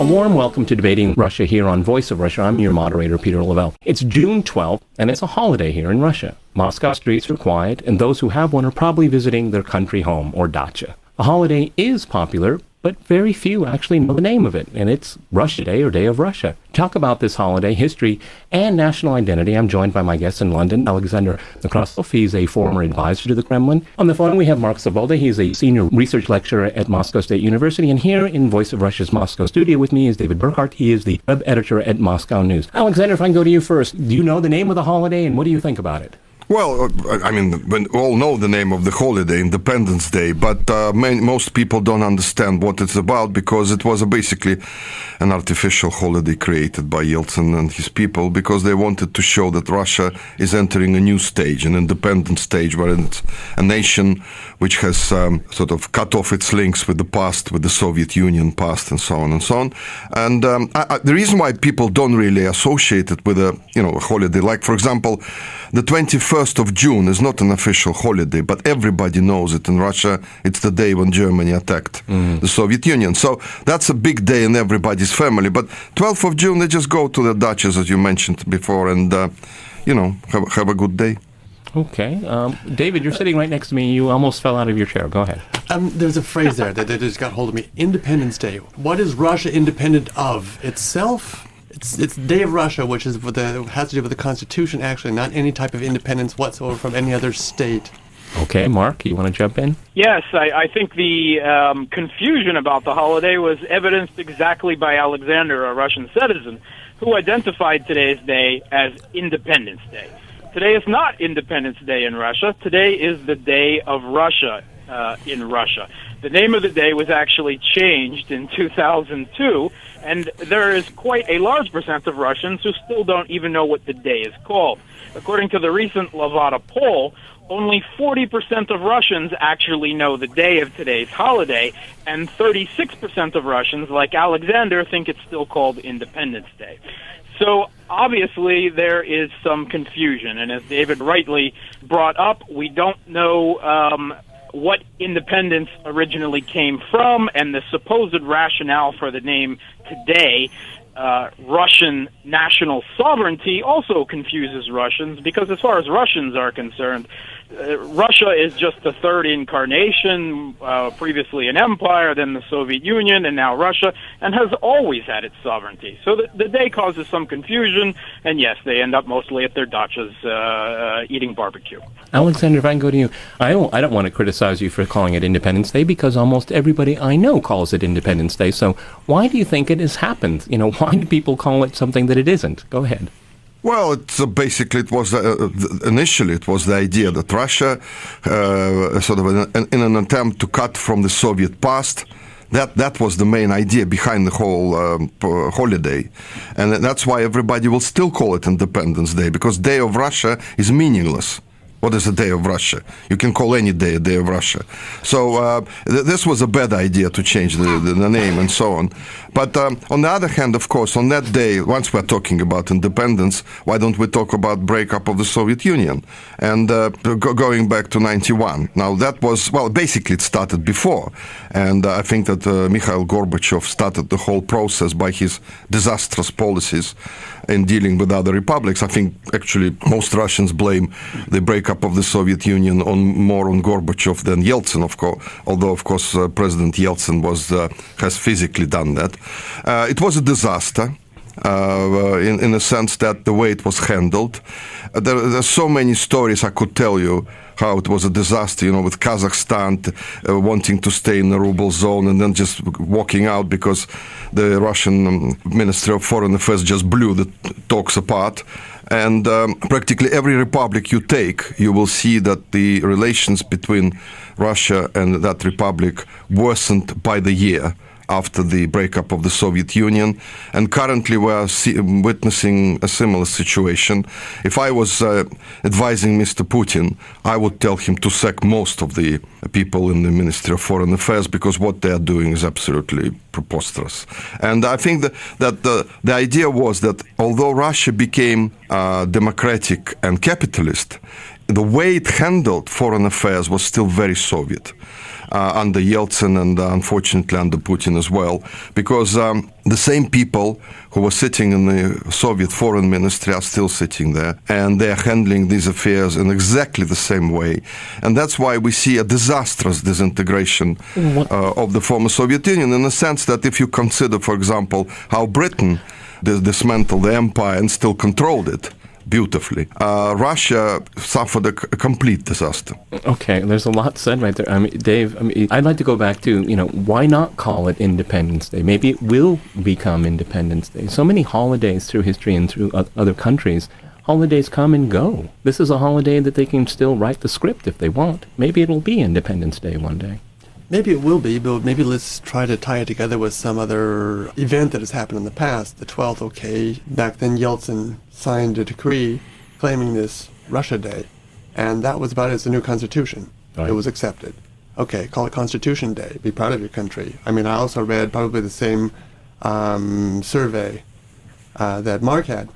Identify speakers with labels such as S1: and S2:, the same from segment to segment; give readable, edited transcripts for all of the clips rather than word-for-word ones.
S1: A warm welcome to Debating Russia here on Voice of Russia. I'm your moderator, Peter Lavelle. It's June 12th, and it's a holiday here in Russia. Moscow streets are quiet, and those who have one are probably visiting their country home or dacha. The holiday is popular, but very few actually know the name of it, and it's Russia Day or Day of Russia. To talk about this holiday, history, and national identity, I'm joined by my guest in London, Alexander Nekrasov. He's a former advisor to the Kremlin. On the phone, we have Mark Savolda. He's a senior research lecturer at Moscow State University, and here in Voice of Russia's Moscow studio with me is David Burkhardt. He is the web editor at Moscow News. Alexander, if I can go to you first, do you know the name of the holiday, and what do you think about it?
S2: Well, I mean, we all know the name of the holiday, Independence Day, but most people don't understand what it's about because it was basically an artificial holiday created by Yeltsin and his people because they wanted to show that Russia is entering a new stage, an independent stage where it's a nation which has sort of cut off its links with the past, with the Soviet Union past, and so on and so on. And the reason why people don't really associate it with a holiday, like for example, the 21st of June is not an official holiday, but everybody knows it in Russia. It's the day when Germany attacked the Soviet Union. So that's a big day in everybody's family. But 12th of June, they just go to the dachas, as you mentioned before, and, have a good day.
S1: Okay. David, you're sitting right next to me. You almost fell out of your chair. Go ahead.
S3: There's a phrase there that just got hold of me. Independence Day. What is Russia independent of? Itself? It's Day of Russia, which is has to do with the Constitution, actually, not any type of independence whatsoever from any other state.
S1: Okay, Mark, you want to jump in?
S4: Yes, I think the confusion about the holiday was evidenced exactly by Alexander, a Russian citizen, who identified today's day as Independence Day. Today is not Independence Day in Russia. Today is the Day of Russia in Russia. The name of the day was actually changed in 2002, and there is quite a large percent of Russians who still don't even know what the day is called. According to the recent Levada poll, only 40% of Russians actually know the day of today's holiday, and 36% of Russians, like Alexander, think it's still called Independence Day. So obviously there is some confusion, and as David rightly brought up, we don't know what independence originally came from, and the supposed rationale for the name today, Russian national sovereignty, also confuses Russians, because as far as Russians are concerned, Russia is just the third incarnation, previously an empire, then the Soviet Union, and now Russia, and has always had its sovereignty. So the day causes some confusion, and yes, they end up mostly at their dachas eating barbecue.
S1: Alexander, if I can go to you, I don't want to criticize you for calling it Independence Day because almost everybody I know calls it Independence Day. So why do you think it has happened? Why do people call it something that it isn't? Go ahead.
S2: Well, initially it was the idea that Russia, sort of in an attempt to cut from the Soviet past, that was the main idea behind the whole holiday. And that's why everybody will still call it Independence Day, because Day of Russia is meaningless. What is a Day of Russia? You can call any day a Day of Russia. So this was a bad idea to change the name and so on. But on the other hand, of course, on that day, once we're talking about independence, why don't we talk about breakup of the Soviet Union and going back to 91? Now that was, basically it started before. And I think that Mikhail Gorbachev started the whole process by his disastrous policies in dealing with other republics. I think actually most Russians blame the breakup of the Soviet Union more on Gorbachev than Yeltsin, of course. Although, of course, President Yeltsin has physically done that. It was a disaster. In a sense that the way it was handled. There are so many stories I could tell you how it was a disaster, with Kazakhstan wanting to stay in the ruble zone and then just walking out because the Russian Ministry of Foreign Affairs just blew the talks apart. And practically every republic you take, you will see that the relations between Russia and that republic worsened by the year after the breakup of the Soviet Union. And currently we are witnessing a similar situation. If I was advising Mr. Putin, I would tell him to sack most of the people in the Ministry of Foreign Affairs because what they are doing is absolutely preposterous. And I think that the idea was that although Russia became democratic and capitalist, the way it handled foreign affairs was still very Soviet. under Yeltsin and unfortunately under Putin as well, because the same people who were sitting in the Soviet foreign ministry are still sitting there, and they're handling these affairs in exactly the same way. And that's why we see a disastrous disintegration of the former Soviet Union, in the sense that if you consider, for example, how Britain dismantled the empire and still controlled it beautifully, Russia suffered a complete disaster.
S1: Okay, there's a lot said right there. I mean, Dave, I'd like to go back to, why not call it Independence Day? Maybe it will become Independence Day. So many holidays through history and through other countries, holidays come and go. This is a holiday that they can still write the script if they want. Maybe it'll be Independence Day one day.
S3: Maybe it will be, but maybe let's try to tie it together with some other event that has happened in the past. The 12th, okay, back then Yeltsin signed a decree claiming this Russia Day, and that was about it. It's the new constitution.
S1: Right.
S3: It was accepted. Okay, call it Constitution Day. Be proud of your country. I mean, I also read probably the same survey that Mark had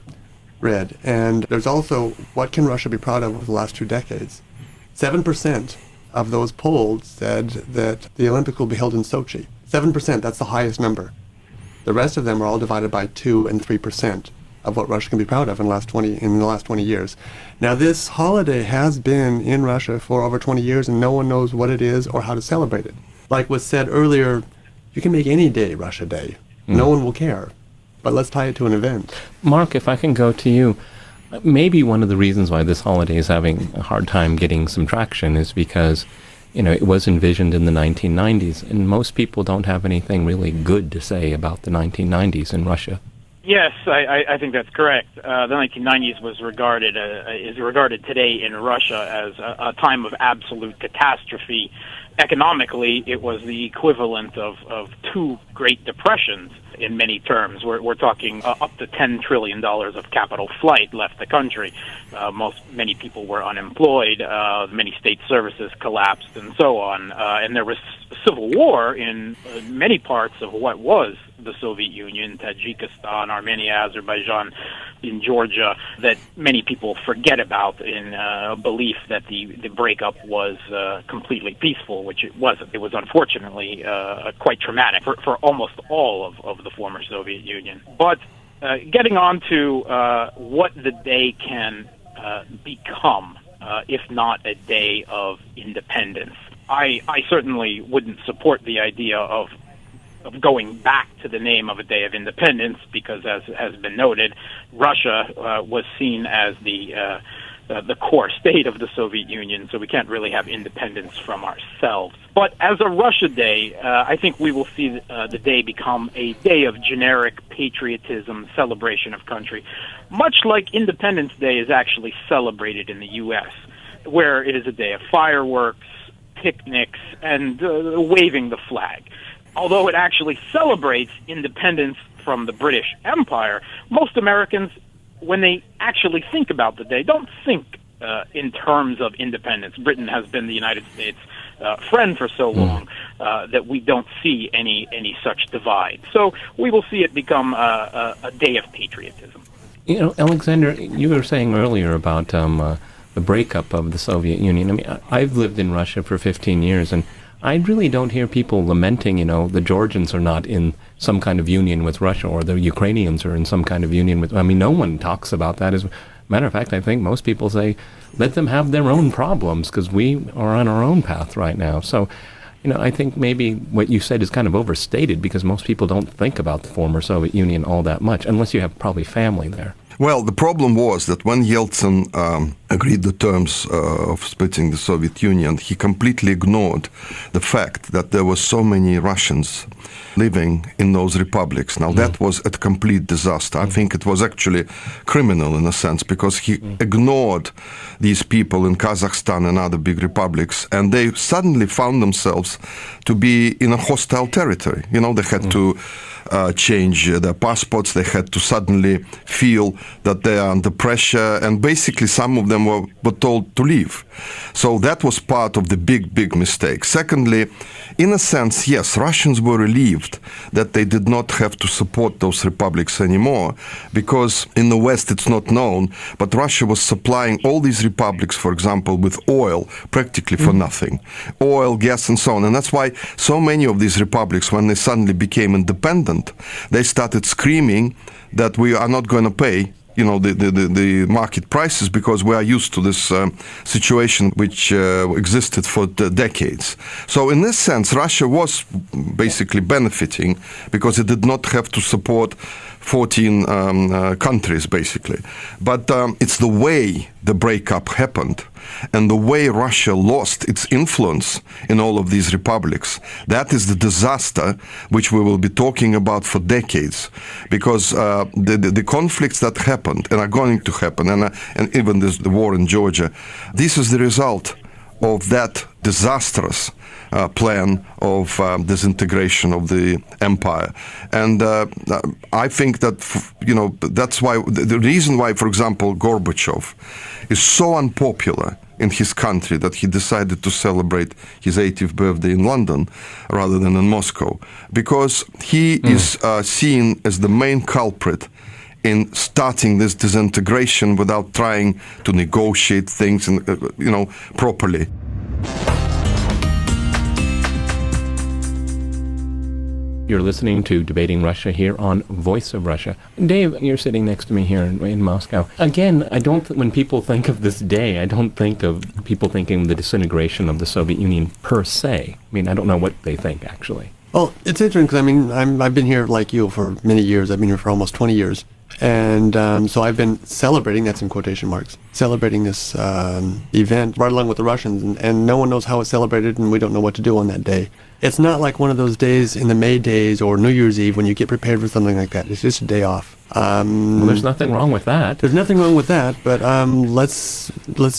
S3: read, and there's also, what can Russia be proud of over the last 2 decades? 7% of those polled said that the Olympics will be held in Sochi. 7%, that's the highest number. The rest of them are all divided by 2 and 3% of what Russia can be proud of in the last 20 years. Now, this holiday has been in Russia for over 20 years, and no one knows what it is or how to celebrate it. Like was said earlier, you can make any day Russia Day. No one will care. But let's tie it to an event.
S1: Mark, if I can go to you, maybe one of the reasons why this holiday is having a hard time getting some traction is because, it was envisioned in the 1990s, and most people don't have anything really good to say about the 1990s in Russia.
S4: Yes, I think that's correct. The 1990s is regarded today in Russia as a time of absolute catastrophe. Economically, it was the equivalent of 2 Great Depressions in many terms. We're talking up to $10 trillion of capital flight left the country. Many people were unemployed. Many state services collapsed, and so on. And there was civil war in many parts of what was the Soviet Union, Tajikistan, Armenia, Azerbaijan, in Georgia, that many people forget about in belief that the breakup was completely peaceful, which it wasn't. It was unfortunately quite traumatic for almost all of the former Soviet Union. But getting on to what the day can become, if not a day of independence, I certainly wouldn't support the idea of going back to the name of a day of independence, because, as has been noted, Russia was seen as the core state of the Soviet Union, so we can't really have independence from ourselves. But as a Russia Day, I think we will see the day become a day of generic patriotism, celebration of country, much like Independence Day is actually celebrated in the U.S., where it is a day of fireworks, picnics, and waving the flag. Although it actually celebrates independence from the British Empire, most Americans, when they actually think about the day, don't think in terms of independence. Britain has been the United States' friend for so long that we don't see any such divide. So we will see it become a day of patriotism.
S1: Alexander, you were saying earlier about the breakup of the Soviet Union. I mean, I've lived in Russia for 15 years, and I really don't hear people lamenting, the Georgians are not in some kind of union with Russia, or the Ukrainians are in some kind of union with... no one talks about that. As a matter of fact, I think most people say, let them have their own problems, because we are on our own path right now. So, I think maybe what you said is kind of overstated, because most people don't think about the former Soviet Union all that much, unless you have probably family there.
S2: Well, the problem was that when Yeltsin agreed the terms of splitting the Soviet Union, he completely ignored the fact that there were so many Russians living in those republics. Now, that was a complete disaster. I think it was actually criminal in a sense, because he ignored these people in Kazakhstan and other big republics, and they suddenly found themselves to be in a hostile territory. They had to change their passports. They had to suddenly feel that they are under pressure, and basically some of them were told to leave. So that was part of the big mistake. Secondly, in a sense, yes, Russians were relieved that they did not have to support those republics anymore, because in the West it's not known, but Russia was supplying all these republics, for example, with oil practically for nothing. Oil, gas, and so on. And that's why so many of these republics, when they suddenly became independent, they started screaming that we are not going to pay the market prices, because we are used to this situation which existed for decades. So in this sense, Russia was basically benefiting because it did not have to support 14 countries, basically. But it's the way the breakup happened and the way Russia lost its influence in all of these republics. That is the disaster which we will be talking about for decades, because the conflicts that happened and are going to happen, and even the war in Georgia, this is the result of that disastrous plan of disintegration of the empire. And I think that, that's why, the reason why, for example, Gorbachev is so unpopular in his country that he decided to celebrate his 80th birthday in London rather than in Moscow, because he is seen as the main culprit in starting this disintegration without trying to negotiate things, properly.
S1: You're listening to Debating Russia here on Voice of Russia. Dave, you're sitting next to me here in Moscow. Again, when people think of this day, I don't think of people thinking the disintegration of the Soviet Union per se. I mean, I don't know what they think, actually.
S3: Well, it's interesting because, I've been here like you for many years. I've been here for almost 20 years. And so I've been celebrating, that's in quotation marks, celebrating this event right along with the Russians. And no one knows how it's celebrated, and we don't know what to do on that day. It's not like one of those days in the May days or New Year's Eve when you get prepared for something like that. It's just a day off.
S1: Well, there's nothing wrong with that.
S3: There's nothing wrong with that, but let's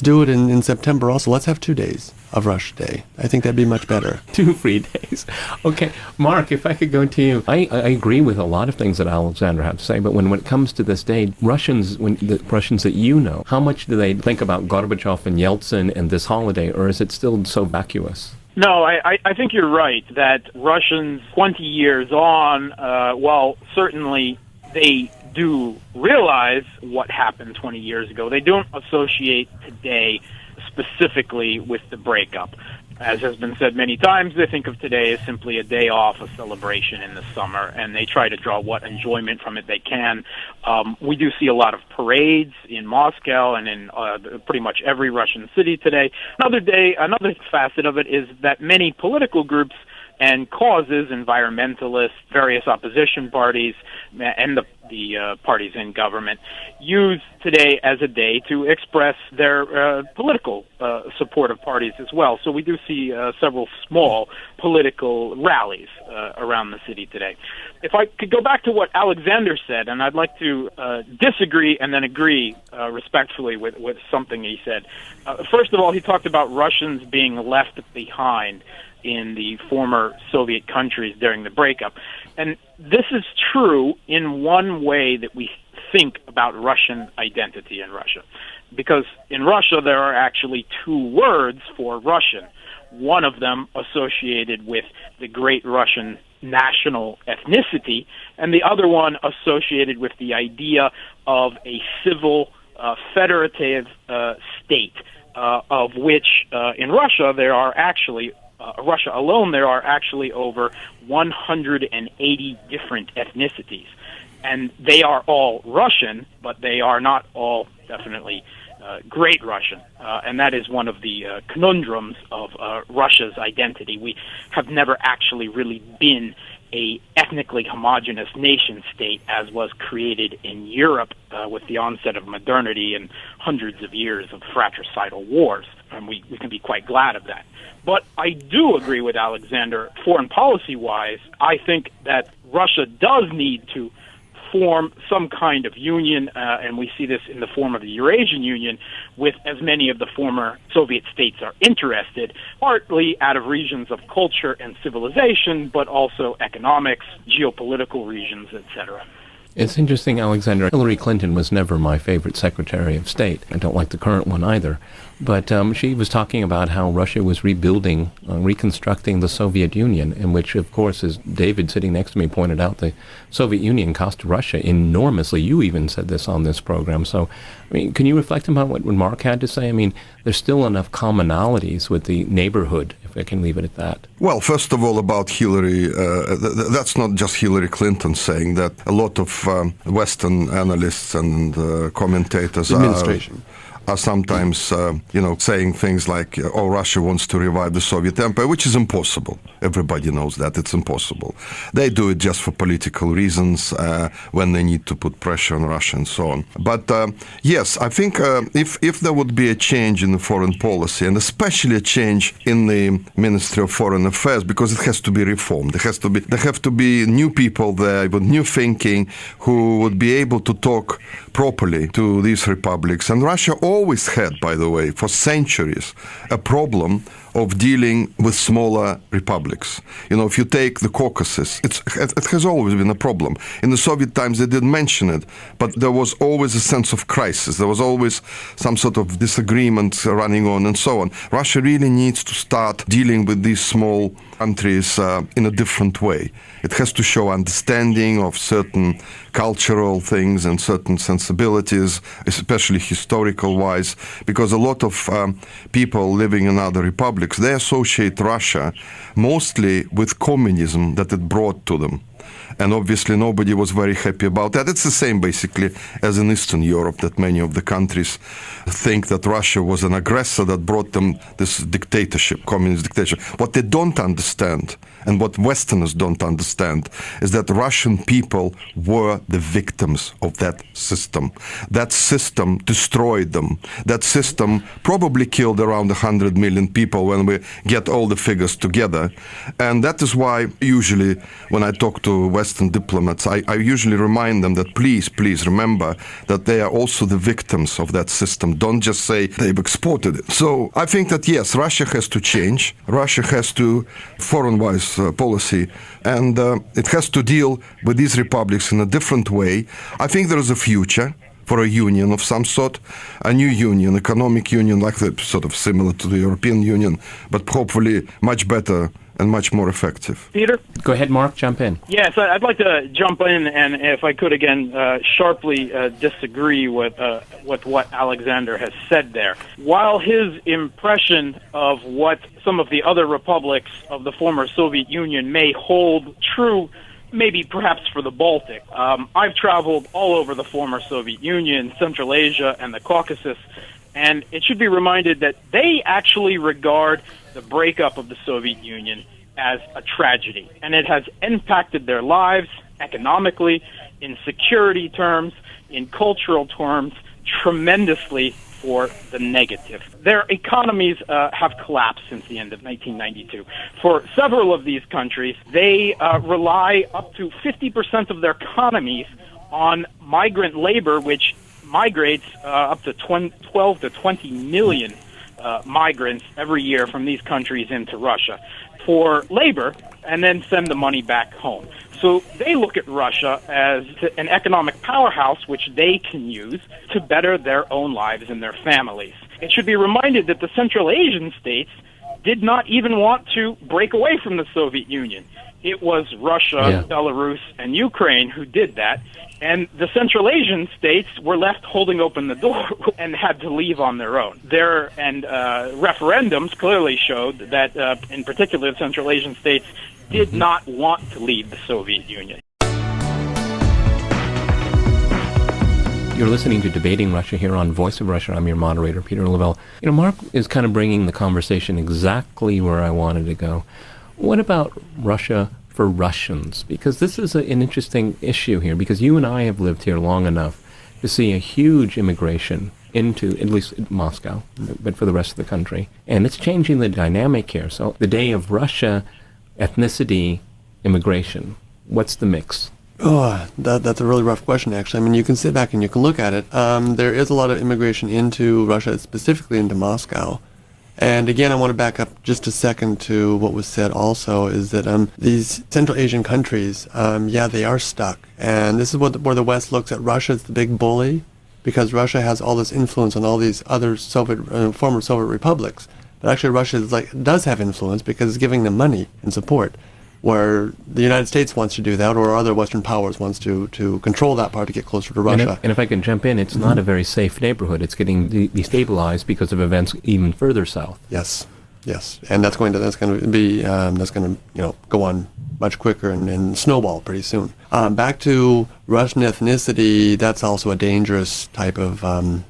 S3: do it in September also. Let's have 2 days of Russia Day. I think that'd be much better.
S1: 2 free days. Okay, Mark, if I could go to you. I agree with a lot of things that Alexander had to say, but when it comes to this day, the Russians that you know, how much do they think about Gorbachev and Yeltsin and this holiday, or is it still so vacuous?
S4: No, I think you're right that Russians 20 years on, certainly they do realize what happened 20 years ago. They don't associate today specifically with the breakup. As has been said many times, they think of today as simply a day off, a celebration in the summer, and they try to draw what enjoyment from it they can. We do see a lot of parades in Moscow and in pretty much every Russian city today. Another facet of it is that many political groups and causes, environmentalists, various opposition parties, and the parties in government, use today as a day to express their political support of parties as well. So we do see several small political rallies around the city today. If I could go back to what Alexander said, and I'd like to disagree and then agree respectfully with something he said. First of all, he talked about Russians being left behind in the former Soviet countries during the breakup. And this is true in one way that we think about Russian identity in Russia. Because in Russia, there are actually 2 words for Russian. One of them associated with the great Russian national ethnicity, and the other one associated with the idea of a civil, federative state, of which in Russia there are actually Russia alone, there are actually over 180 different ethnicities. And they are all Russian, but they are not all definitely Great Russian. And that is one of the conundrums of Russia's identity. We have never actually really been a ethnically homogeneous nation state as was created in Europe with the onset of modernity and hundreds of years of fratricidal wars. And we can be quite glad of that. But I do agree with Alexander, foreign policy-wise, I think that Russia does need to form some kind of union, and we see this in the form of the Eurasian Union, with as many of the former Soviet states are interested, partly out of regions of culture and civilization, but also economics, geopolitical regions, etc.
S1: It's interesting, Alexander. Hillary Clinton was never my favorite Secretary of State. I don't like the current one either. But she was talking about how Russia was rebuilding, reconstructing the Soviet Union, in which, of course, as David sitting next to me pointed out, the Soviet Union cost Russia enormously. You even said this on this program. So, I mean, can you reflect on what Mark had to say? I mean, there's still enough commonalities with the neighborhood, if I can leave it at that.
S2: Well, first of all, about Hillary, that's not just Hillary Clinton saying that. A lot of Western analysts and commentators are sometimes, saying things like, oh, Russia wants to revive the Soviet Empire, which is impossible. Everybody knows that it's impossible. They do it just for political reasons when they need to put pressure on Russia and so on. But yes, I think if there would be a change in the foreign policy, and especially a change in the Ministry of Foreign Affairs, because it has to be reformed. There have to be new people there with new thinking who would be able to talk properly to these republics. And Russia always had, by the way, for centuries, a problem of dealing with smaller republics. If you take the Caucasus, it has always been a problem. In the Soviet times, they didn't mention it, but there was always a sense of crisis. There was always some sort of disagreement running on and so on. Russia really needs to start dealing with these small countries in a different way. It has to show understanding of certain cultural things and certain sensibilities, especially historical-wise, because a lot of people living in other republics, they associate Russia mostly with communism that it brought to them. And obviously nobody was very happy about that. It's the same basically as in Eastern Europe, that many of the countries think that Russia was an aggressor that brought them this dictatorship, communist dictatorship. What they don't understand, and what Westerners don't understand, is that Russian people were the victims of that system. That system destroyed them. That system probably killed around 100 million people when we get all the figures together. And that is why usually when I talk to Western diplomats, I usually remind them that please remember that they are also the victims of that system. Don't just say they've exported it. So I think that yes, Russia has to change. Russia has to, foreign-wise policy, and it has to deal with these republics in a different way. I think there is a future for a union of some sort, a new union, economic union, like the sort of similar to the European Union, but hopefully much better and much more effective.
S4: Peter?
S1: Go ahead, Mark, jump in.
S4: Yes, I'd like to jump in, and if I could again sharply disagree with what Alexander has said there. While his impression of what some of the other republics of the former Soviet Union may hold true, maybe perhaps for the Baltic, I've traveled all over the former Soviet Union, Central Asia, and the Caucasus, and it should be reminded that they actually regard the breakup of the Soviet Union as a tragedy, and it has impacted their lives economically, in security terms, in cultural terms, tremendously for the negative. Their economies have collapsed since the end of 1992. For several of these countries, they rely up to 50% of their economies on migrant labor, which migrates up to 12 to 20 million migrants every year from these countries into Russia for labor, and then send the money back home. So they look at Russia as an economic powerhouse which they can use to better their own lives and their families. It should be reminded that the Central Asian states did not even want to break away from the Soviet Union. It was Russia, Belarus, and Ukraine who did that, and the Central Asian states were left holding open the door and had to leave on their own. Referendums clearly showed that, in particular, the Central Asian states did not want to leave the Soviet Union.
S1: You're listening to Debating Russia here on Voice of Russia. I'm your moderator, Peter Lavelle. Mark is kind of bringing the conversation exactly where I wanted to go. What about Russia for Russians? Because this is an interesting issue here, because you and I have lived here long enough to see a huge immigration into, at least Moscow, but for the rest of the country. And it's changing the dynamic here. So the day of Russia, ethnicity, immigration, what's the mix?
S3: That's a really rough question, actually. I mean, you can sit back and you can look at it. There is a lot of immigration into Russia, specifically into Moscow. And again, I want to back up just a second to what was said also, is that these Central Asian countries, they are stuck. And this is where the West looks at Russia as the big bully, because Russia has all this influence on all these other former Soviet republics. But actually, Russia does have influence because it's giving them money and support, where the United States wants to do that, or other Western powers wants to control that part to get closer to Russia.
S1: And if I can jump in, it's not a very safe neighborhood. It's getting destabilized because of events even further south.
S3: Yes, and that's going to go on much quicker and snowball pretty soon. Back to Russian ethnicity, that's also a dangerous type of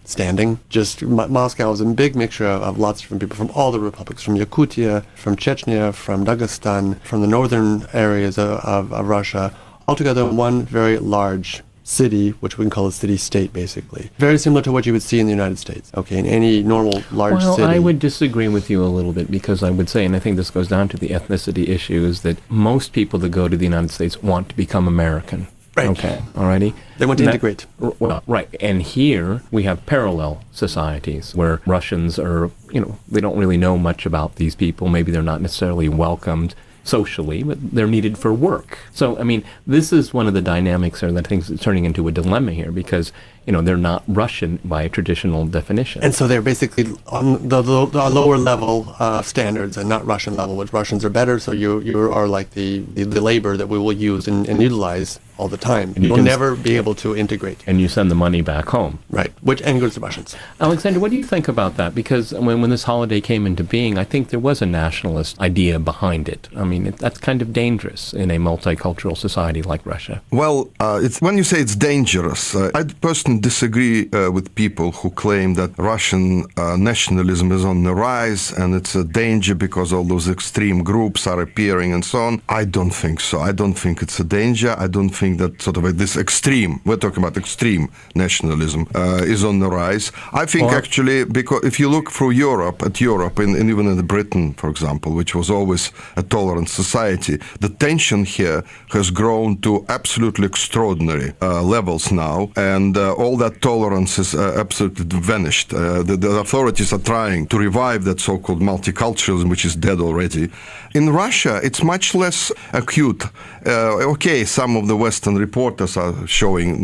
S3: standing. Just Moscow is a big mixture of lots of different people from all the republics, from Yakutia, from Chechnya, from Dagestan, from the northern areas of Russia, altogether one very large city, which we can call a city-state, basically. Very similar to what you would see in the United States, okay, in any normal large city.
S1: Well, I would disagree with you a little bit, because I would say, and I think this goes down to the ethnicity issue, is that most people that go to the United States want to become American.
S3: Right.
S1: Okay, alrighty?
S3: They want to integrate.
S1: Well, right. And here we have parallel societies where Russians are, they don't really know much about these people. Maybe they're not necessarily welcomed socially, but they're needed for work. So, I mean, this is one of the dynamics that I think is turning into a dilemma here, because, they're not Russian by a traditional definition.
S3: And so they're basically on the lower level standards and not Russian level, which Russians are better, so you are like the labor that we will use and utilize all the time.
S1: And
S3: you'll never be able to integrate.
S1: And you send the money back home.
S3: Right, which angers the Russians.
S1: Alexander, what do you think about that? Because when this holiday came into being, I think there was a nationalist idea behind it. I mean, that's kind of dangerous in a multicultural society like Russia.
S2: Well, it's when you say it's dangerous, I personally disagree with people who claim that Russian nationalism is on the rise and it's a danger because all those extreme groups are appearing and so on. I don't think so. I don't think it's a danger. I don't think that sort of this extreme, we're talking about extreme nationalism, is on the rise. I think actually, because if you look through Europe, and even in Britain, for example, which was always a tolerant society, the tension here has grown to absolutely extraordinary levels now, and all that tolerance is absolutely vanished. The authorities are trying to revive that so-called multiculturalism, which is dead already. In Russia, it's much less acute. Some of the Western reporters are showing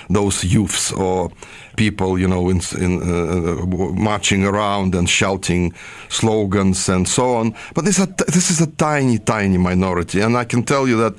S2: those youths or people, marching around and shouting slogans and so on. But this is a tiny, tiny minority, and I can tell you that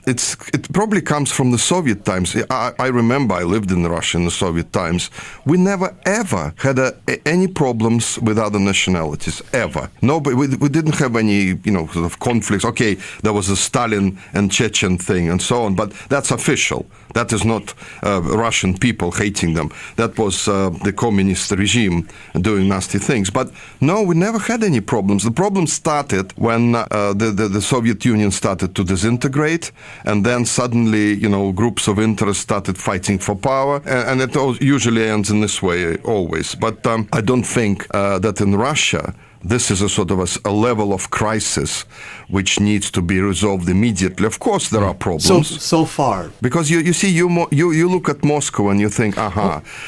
S2: it probably comes from the Soviet times. I remember I lived in Russia in the Soviet times. We never ever had any problems with other nationalities ever. No, but we didn't have any sort of conflicts. Okay, there was a Stalin and Chechen thing and so on, but that's official. That is not Russian people hating them. That was the communist regime doing nasty things. But no, we never had any problems. The problem started when the Soviet Union started to disintegrate, and then suddenly, groups of interest started fighting for power, and it usually ends in this way, always. But I don't think that in Russia, this is a sort of a level of crisis which needs to be resolved immediately. Of course, there are problems.
S3: So far,
S2: because you see, you look at Moscow and you think,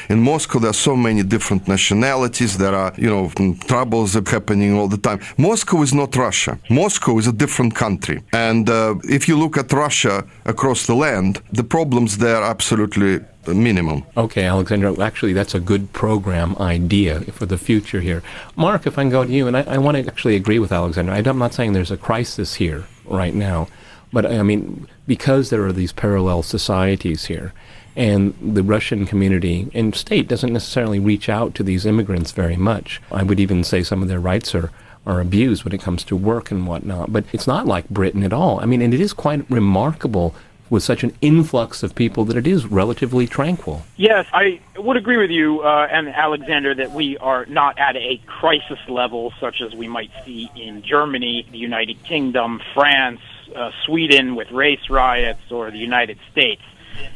S2: in Moscow there are so many different nationalities. There are troubles happening all the time. Moscow is not Russia. Moscow is a different country. And if you look at Russia across the land, the problems there are absolutely minimum.
S1: Okay, Alexander, actually that's a good program idea for the future here. Mark, if I can go to you, and I want to actually agree with Alexander. I'm not saying there's a crisis here right now, but I mean, because there are these parallel societies here, and the Russian community and state doesn't necessarily reach out to these immigrants very much. I would even say some of their rights are abused when it comes to work and whatnot, but it's not like Britain at all. I mean, and it is quite remarkable with such an influx of people that it is relatively tranquil.
S4: Yes, I would agree with you and Alexander that we are not at a crisis level such as we might see in Germany, the United Kingdom, France, Sweden with race riots, or the United States.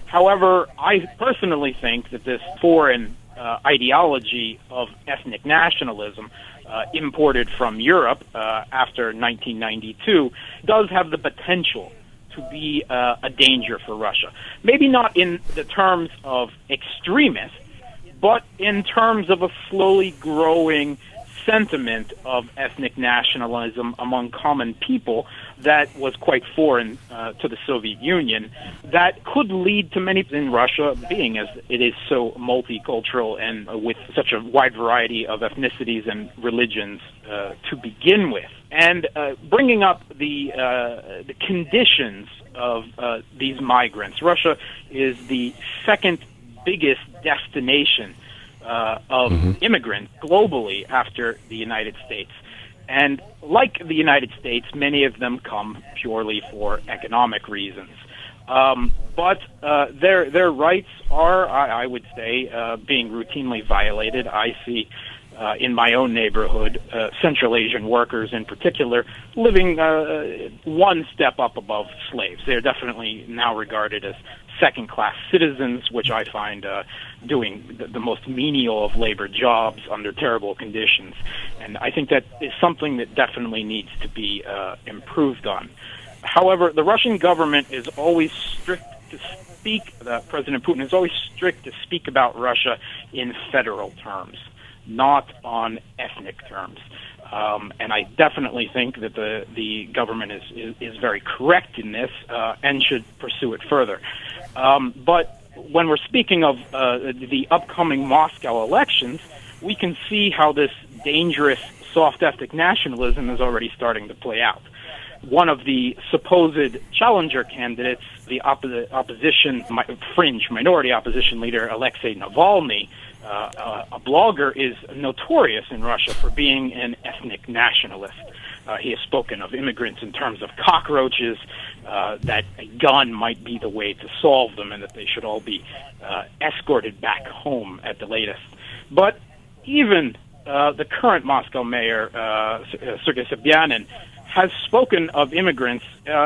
S4: However, I personally think that this foreign ideology of ethnic nationalism imported from Europe after 1992 does have the potential to be a danger for Russia. Maybe not in the terms of extremists, but in terms of a slowly growing sentiment of ethnic nationalism among common people that was quite foreign to the Soviet Union, that could lead to many in Russia, being as it is so multicultural and with such a wide variety of ethnicities and religions to begin with. And bringing up the conditions of these migrants. Russia is the second biggest destination of immigrants globally after the United States. And like the United States, many of them come purely for economic reasons. But their rights are, I would say, being routinely violated. I see in my own neighborhood, Central Asian workers in particular, living one step up above slaves. They're definitely now regarded as second-class citizens, which I find doing the most menial of labor jobs under terrible conditions. And I think that is something that definitely needs to be improved on. However, the Russian government is always strict to speak, President Putin is always strict to speak about Russia in federal terms, not on ethnic terms. And I definitely think that the government is very correct in this and should pursue it further. But when we're speaking of the upcoming Moscow elections, we can see how this dangerous soft ethnic nationalism is already starting to play out. One of the supposed challenger candidates, the opposition, fringe minority opposition leader, Alexei Navalny, a blogger, is notorious in Russia for being an ethnic nationalist. He has spoken of immigrants in terms of cockroaches, that a gun might be the way to solve them, and that they should all be escorted back home at the latest. But even the current Moscow mayor, Sergei Sobyanin, has spoken of immigrants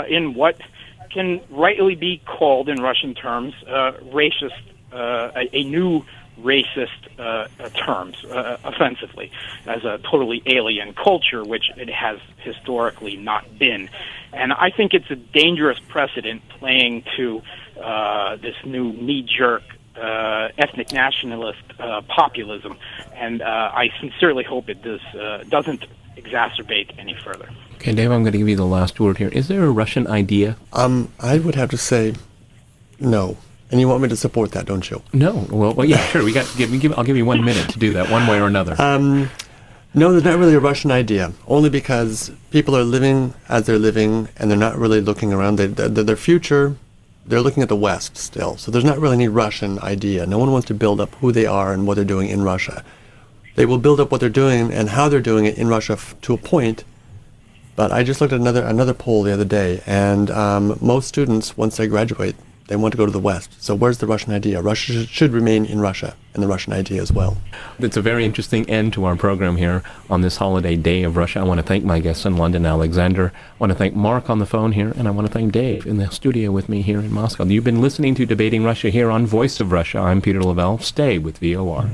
S4: in what can rightly be called, in Russian terms, racist, a new racist terms, offensively, as a totally alien culture, which it has historically not been. And I think it's a dangerous precedent playing to this new knee-jerk ethnic nationalist populism, and I sincerely hope it doesn't exacerbate any further.
S1: Okay, Dave, I'm going to give you the last word here. Is there a Russian idea?
S3: I would have to say no. And you want me to support that, don't you?
S1: No. Well, yeah, sure. I'll give you 1 minute to do that, one way or another.
S3: No, there's not really a Russian idea, only because people are living as they're living, and they're not really looking around. Their future, they're looking at the West still. So there's not really any Russian idea. No one wants to build up who they are and what they're doing in Russia. They will build up what they're doing and how they're doing it in Russia to a point. But I just looked at another poll the other day, and most students, once they graduate, they want to go to the West. So where's the Russian idea? Russia should remain in Russia, and the Russian idea as well.
S1: It's a very interesting end to our program here on this holiday day of Russia. I want to thank my guests in London, Alexander. I want to thank Mark on the phone here, and I want to thank Dave in the studio with me here in Moscow. You've been listening to Debating Russia here on Voice of Russia. I'm Peter Lavelle. Stay with VOR.